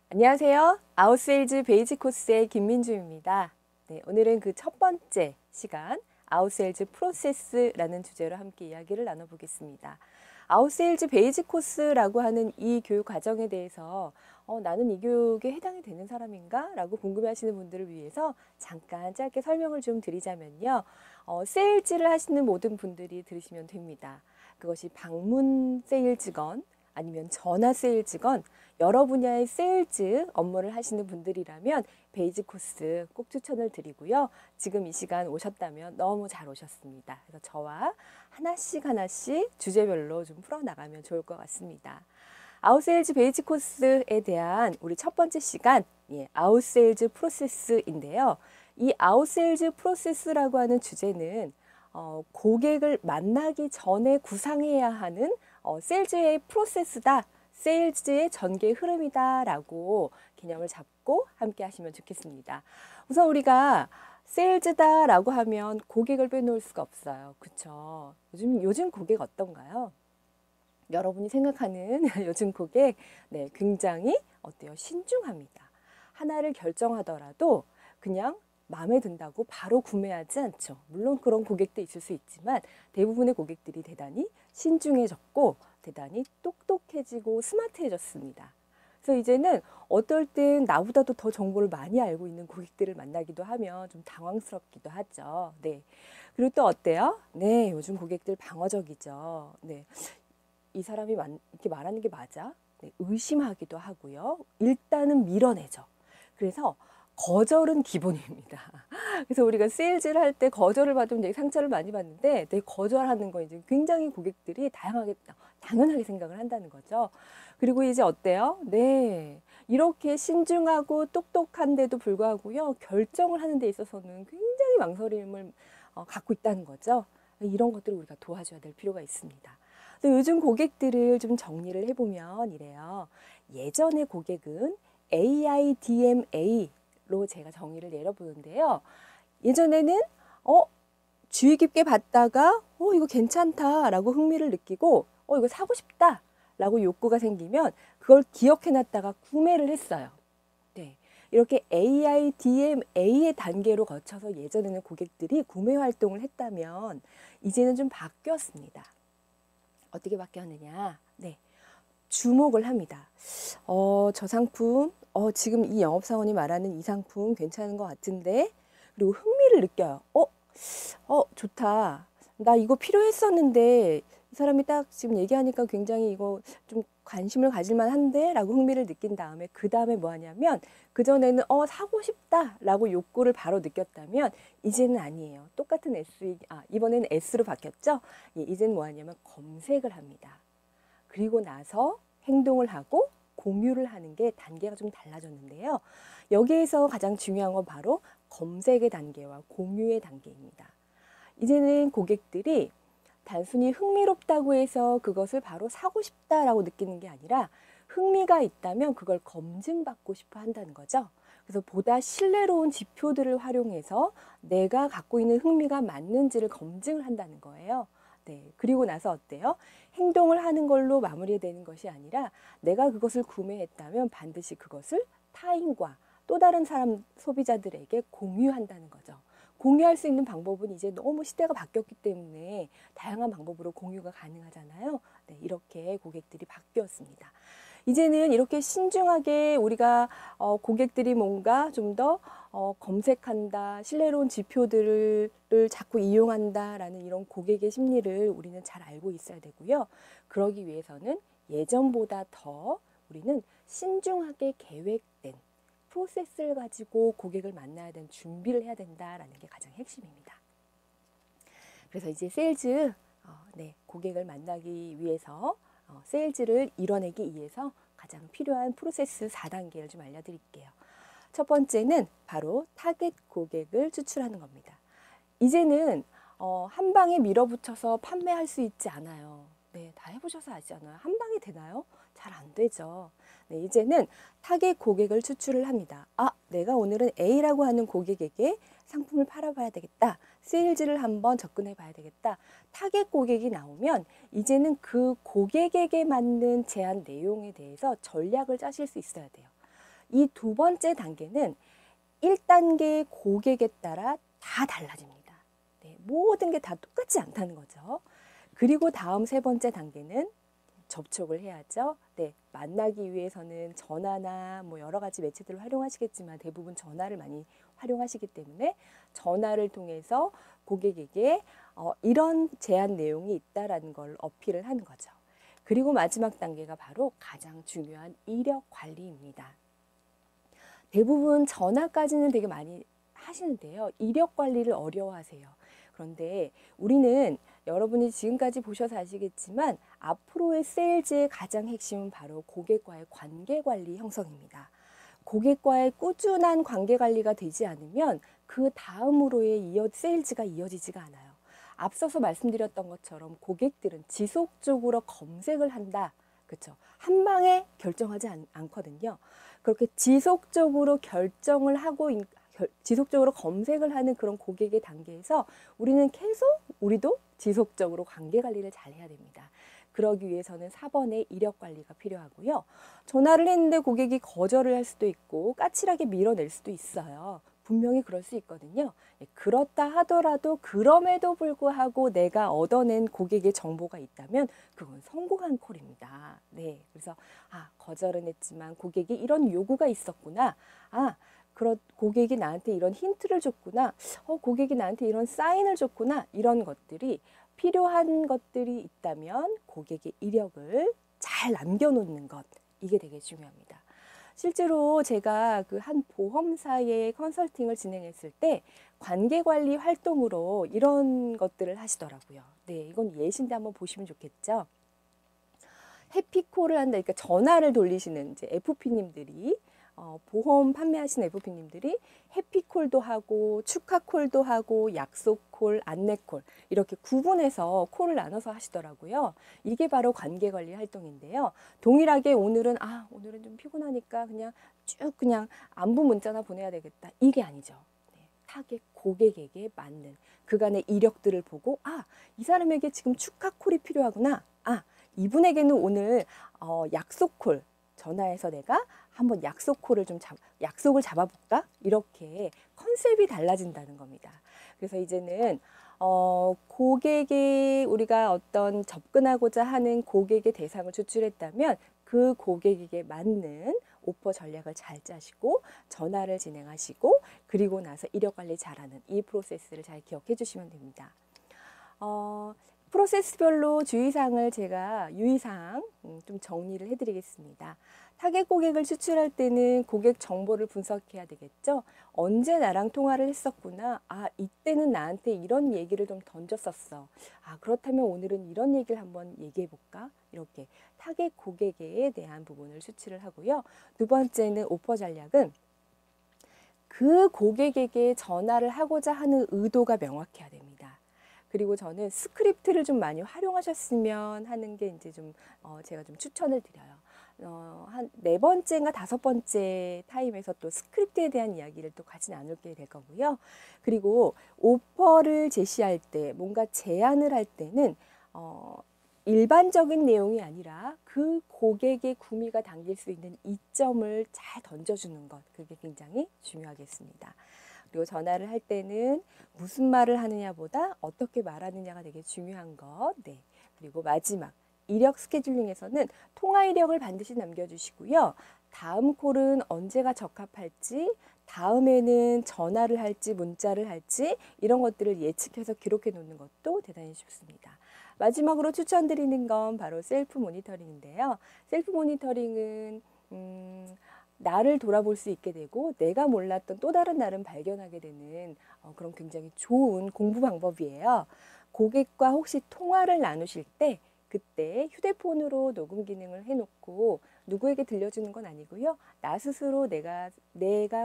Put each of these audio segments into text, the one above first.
안녕하세요. 아웃세일즈 베이직 코스의 김민주입니다. 네, 오늘은 그 첫 번째 시간 아웃세일즈 프로세스라는 주제로 함께 이야기를 나눠보겠습니다. 아웃세일즈 베이직 코스라고 하는 이 교육 과정에 대해서 나는 이 교육에 해당이 되는 사람인가? 라고 궁금해하시는 분들을 위해서 잠깐 짧게 설명을 좀 드리자면요. 세일즈를 하시는 모든 분들이 들으시면 됩니다. 그것이 방문 세일즈건 아니면 전화 세일즈건 여러 분야의 세일즈 업무를 하시는 분들이라면 베이직 코스 꼭 추천을 드리고요. 지금 이 시간 오셨다면 너무 잘 오셨습니다. 그래서 저와 하나씩 주제별로 좀 풀어나가면 좋을 것 같습니다. 아웃세일즈 베이직 코스에 대한 우리 첫 번째 시간, 아웃세일즈 프로세스인데요. 이 아웃세일즈 프로세스라고 하는 주제는 고객을 만나기 전에 구상해야 하는 세일즈의 프로세스다. 세일즈의 전개 흐름이다 라고 개념을 잡고 함께 하시면 좋겠습니다. 우선 우리가 세일즈다 라고 하면 고객을 빼놓을 수가 없어요. 그쵸? 요즘 고객 어떤가요? 여러분이 생각하는 요즘 고객, 네, 굉장히 어때요? 신중합니다. 하나를 결정하더라도 그냥 마음에 든다고 바로 구매하지 않죠. 물론 그런 고객도 있을 수 있지만 대부분의 고객들이 대단히 신중해졌고 대단히 똑똑해지고 스마트해졌습니다. 그래서 이제는 어떨 땐 나보다도 더 정보를 많이 알고 있는 고객들을 만나기도 하면 좀 당황스럽기도 하죠. 네. 그리고 또 어때요? 네, 요즘 고객들 방어적이죠. 네. 이 사람이 이렇게 말하는 게 맞아? 네, 의심하기도 하고요. 일단은 밀어내죠. 그래서 거절은 기본입니다. 그래서 우리가 세일즈를 할 때 거절을 받으면 되게 상처를 많이 받는데 되게 거절하는 거 이제 굉장히 고객들이 당연하게 생각을 한다는 거죠. 그리고 이제 어때요? 네. 이렇게 신중하고 똑똑한데도 불구하고요. 결정을 하는 데 있어서는 굉장히 망설임을 갖고 있다는 거죠. 이런 것들을 우리가 도와줘야 될 필요가 있습니다. 요즘 고객들을 좀 정리를 해보면 이래요. 예전의 고객은 AIDMA로 제가 정의를 내려보는데요. 예전에는 주의 깊게 봤다가 이거 괜찮다라고 흥미를 느끼고 이거 사고 싶다라고 욕구가 생기면 그걸 기억해놨다가 구매를 했어요. 네, 이렇게 AIDMA의 단계로 거쳐서 예전에는 고객들이 구매 활동을 했다면 이제는 좀 바뀌었습니다. 어떻게 바뀌었느냐? 네, 주목을 합니다. 저 상품, 지금 이 영업사원이 말하는 이 상품 괜찮은 것 같은데, 그리고 흥미를 느껴요. 좋다. 나 이거 필요했었는데, 이 사람이 딱 지금 얘기하니까 굉장히 이거 좀 관심을 가질만 한데? 라고 흥미를 느낀 다음에, 그 다음에 뭐 하냐면, 그전에는 사고 싶다. 라고 욕구를 바로 느꼈다면, 이제는 아니에요. 똑같은 이번에는 S로 바뀌었죠? 이제는 뭐 하냐면, 검색을 합니다. 그리고 나서 행동을 하고 공유를 하는 게 단계가 좀 달라졌는데요. 여기에서 가장 중요한 건 바로 검색의 단계와 공유의 단계입니다. 이제는 고객들이 단순히 흥미롭다고 해서 그것을 바로 사고 싶다라고 느끼는 게 아니라 흥미가 있다면 그걸 검증받고 싶어 한다는 거죠. 그래서 보다 신뢰로운 지표들을 활용해서 내가 갖고 있는 흥미가 맞는지를 검증을 한다는 거예요. 네, 그리고 나서 어때요? 행동을 하는 걸로 마무리되는 것이 아니라 내가 그것을 구매했다면 반드시 그것을 타인과 또 다른 소비자들에게 공유한다는 거죠. 공유할 수 있는 방법은 이제 너무 시대가 바뀌었기 때문에 다양한 방법으로 공유가 가능하잖아요. 네, 이렇게 고객들이 바뀌었습니다. 이제는 이렇게 신중하게 우리가 고객들이 뭔가 좀 더 검색한다, 신뢰로운 지표들을 자꾸 이용한다라는 이런 고객의 심리를 우리는 잘 알고 있어야 되고요. 그러기 위해서는 예전보다 더 우리는 신중하게 계획된 프로세스를 가지고 고객을 만나야 되는 준비를 해야 된다라는 게 가장 핵심입니다. 그래서 이제 세일즈, 고객을 만나기 위해서 세일즈를 이뤄내기 위해서 가장 필요한 프로세스 4단계를 좀 알려드릴게요. 첫 번째는 바로 타겟 고객을 추출하는 겁니다. 이제는 한 방에 밀어붙여서 판매할 수 있지 않아요. 네, 다 해보셔서 아시잖아요. 한 방에 되나요? 잘 안 되죠. 네, 이제는 타겟 고객을 추출을 합니다. 아, 내가 오늘은 A라고 하는 고객에게 상품을 팔아봐야 되겠다. 세일즈를 한번 접근해 봐야 되겠다. 타겟 고객이 나오면 이제는 그 고객에게 맞는 제안 내용에 대해서 전략을 짜실 수 있어야 돼요. 이 두 번째 단계는 1단계 고객에 따라 다 달라집니다. 네, 모든 게 다 똑같지 않다는 거죠. 그리고 다음 세 번째 단계는 접촉을 해야죠. 네, 만나기 위해서는 전화나 뭐 여러 가지 매체들을 활용하시겠지만 대부분 전화를 많이 활용하시기 때문에 전화를 통해서 고객에게 이런 제안 내용이 있다라는 걸 어필을 하는 거죠. 그리고 마지막 단계가 바로 가장 중요한 이력 관리입니다. 대부분 전화까지는 되게 많이 하시는데요. 이력 관리를 어려워하세요. 그런데 우리는 여러분이 지금까지 보셔서 아시겠지만 앞으로의 세일즈의 가장 핵심은 바로 고객과의 관계 관리 형성입니다. 고객과의 꾸준한 관계 관리가 되지 않으면 그 다음으로의 세일즈가 이어지지가 않아요. 앞서서 말씀드렸던 것처럼 고객들은 지속적으로 검색을 한다. 그렇죠? 한 방에 결정하지 않거든요. 그렇게 지속적으로 결정을 하고 지속적으로 검색을 하는 그런 고객의 단계에서 우리는 계속 우리도 지속적으로 관계 관리를 잘 해야 됩니다. 그러기 위해서는 4번의 이력 관리가 필요하고요. 전화를 했는데 고객이 거절을 할 수도 있고 까칠하게 밀어낼 수도 있어요. 분명히 그럴 수 있거든요. 그렇다 하더라도 그럼에도 불구하고 내가 얻어낸 고객의 정보가 있다면 그건 성공한 콜입니다. 네, 그래서 거절은 했지만 고객이 이런 요구가 있었구나. 고객이 나한테 이런 힌트를 줬구나. 고객이 나한테 이런 사인을 줬구나. 이런 것들이 필요한 것들이 있다면 고객의 이력을 잘 남겨놓는 것. 이게 되게 중요합니다. 실제로 제가 그 한 보험사의 컨설팅을 진행했을 때 관계관리 활동으로 이런 것들을 하시더라고요. 네, 이건 예시인데 한번 보시면 좋겠죠. 해피콜을 한다. 그러니까 전화를 돌리시는 이제 FP님들이 보험 판매하시는 FP님들이 해피콜도 하고 축하콜도 하고 약속콜, 안내콜 이렇게 구분해서 콜을 나눠서 하시더라고요. 이게 바로 관계관리 활동인데요. 동일하게 오늘은 좀 피곤하니까 그냥 안부 문자나 보내야 되겠다. 이게 아니죠. 네, 타겟 고객에게 맞는 그간의 이력들을 보고 이 사람에게 지금 축하콜이 필요하구나. 이분에게는 오늘 약속콜 전화해서 내가 한번 약속콜을 약속을 잡아볼까? 이렇게 컨셉이 달라진다는 겁니다. 그래서 이제는 고객의 우리가 어떤 접근하고자 하는 고객의 대상을 추출했다면 그 고객에게 맞는 오퍼 전략을 잘 짜시고 전화를 진행하시고 그리고 나서 이력 관리 잘하는 이 프로세스를 잘 기억해 주시면 됩니다. 프로세스별로 주의사항을 제가 유의사항 좀 정리를 해드리겠습니다. 타겟 고객을 추출할 때는 고객 정보를 분석해야 되겠죠. 언제 나랑 통화를 했었구나. 이때는 나한테 이런 얘기를 좀 던졌었어. 그렇다면 오늘은 이런 얘기를 한번 얘기해 볼까? 이렇게 타겟 고객에 대한 부분을 추출을 하고요. 두 번째는 오퍼 전략은 그 고객에게 전화를 하고자 하는 의도가 명확해야 됩니다. 그리고 저는 스크립트를 좀 많이 활용하셨으면 하는 게 이제 제가 좀 추천을 드려요. 한 4번째인가 5번째 타임에서 또 스크립트에 대한 이야기를 또 같이 나눌게 될 거고요. 그리고 오퍼를 제시할 때 뭔가 제안을 할 때는 일반적인 내용이 아니라 그 고객의 구미가 당길 수 있는 이점을 잘 던져주는 것, 그게 굉장히 중요하겠습니다. 그리고 전화를 할 때는 무슨 말을 하느냐보다 어떻게 말하느냐가 되게 중요한 것. 네. 그리고 마지막 이력 스케줄링에서는 통화 이력을 반드시 남겨주시고요. 다음 콜은 언제가 적합할지, 다음에는 전화를 할지 문자를 할지 이런 것들을 예측해서 기록해 놓는 것도 대단히 좋습니다. 마지막으로 추천드리는 건 바로 셀프 모니터링인데요. 셀프 모니터링은 나를 돌아볼 수 있게 되고 내가 몰랐던 또 다른 나를 발견하게 되는 그런 굉장히 좋은 공부 방법이에요. 고객과 혹시 통화를 나누실 때 그때 휴대폰으로 녹음 기능을 해놓고 누구에게 들려주는 건 아니고요. 나 스스로 내가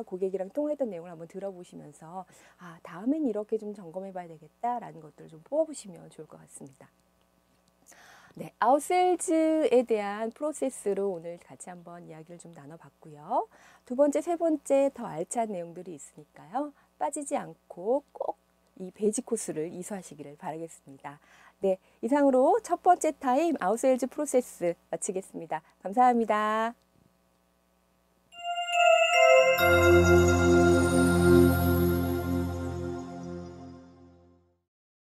고객이랑 통화했던 내용을 한번 들어보시면서 다음엔 이렇게 좀 점검해 봐야 되겠다라는 것들을 좀 뽑아보시면 좋을 것 같습니다. 네, 아웃셀즈에 대한 프로세스로 오늘 같이 한번 이야기를 좀 나눠봤고요. 두 번째, 세 번째 더 알찬 내용들이 있으니까요. 빠지지 않고 꼭 이 베이직 코스를 이수하시기를 바라겠습니다. 네, 이상으로 첫 번째 타임 아웃셀즈 프로세스 마치겠습니다. 감사합니다.